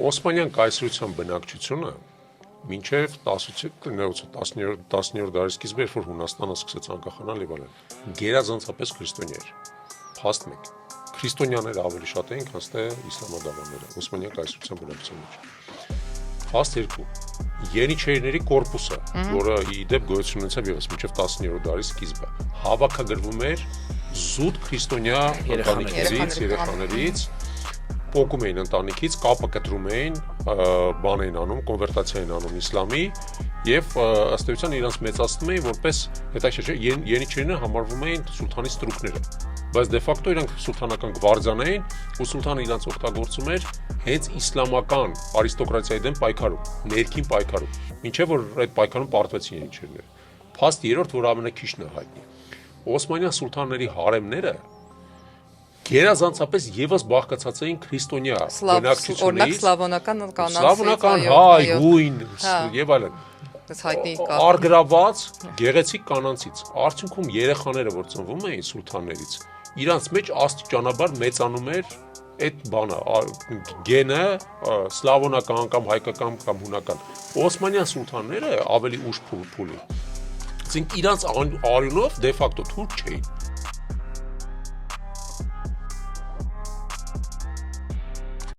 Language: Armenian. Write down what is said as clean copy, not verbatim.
Օսմանյան կայսրության բնակչությունը մինչև 10-րդ դարի սկիզբը, երբ որ Հունաստանը սկսեց անկախանալ եւ այլն, գերազանցապես քրիստոնյա էր։ Փաստ 1. Քրիստոնյաները ավելի շատ էին, քան թե իսլամադավանները, Օսմանյան կայսրության բնակչության մեջ։ Փաստ 2. Ենիչերիների կորպուսը, որը ի դեպ գոյություն ունեցավ եւս մինչև 10-րդ դարի սկիզբը, հավաքագրվում էր զուտ քրիստոնյա երեխաներից, փոկում էին ընտանիքից, կապը կտրում էին, բան էին անում, կոնվերտացիա էին անում իսլամի եւ ըստ էության իրանց մեծացնում էին որպես հետաքրքիր ենիչերիները համարվում էին սուլթանի ստրուկները, բայց դե ֆակտո իրանք սուլթանական գվարդիան էին ու սուլթանը իրանց օգտագործում էր հենց իսլամական արիստոկրատիայի դեմ պայքարում, ներքին պայքարում, մինչեւ որ այդ պայքարում պարտվեցին ենիչերիները։ Փաստ 3, որ ամենաքիչն է հայտնի։ Օսմանյան սուլթանների հարեմները գերազանցապես եւս բաղկացած էին քրիստոնյա բնակչությունից, օրինակ սլավոնական կանանց, սլավոնական հայ, գույն եւ այլն, արգրաված գեղեցիկ կանանցից։ Արդյունքում երեխաները, որ ծնվում էին սուլթաններից, իրանց մեջ աստիճանաբար մեծանում էր այդ բանը, գենը սլավոնական կամ հայկական կամ հունական։ Օսմանյան սուլթանները ավելի ուշ փուլի, այսինքն իրանց արյունով դե ֆակտո թուրք չէին։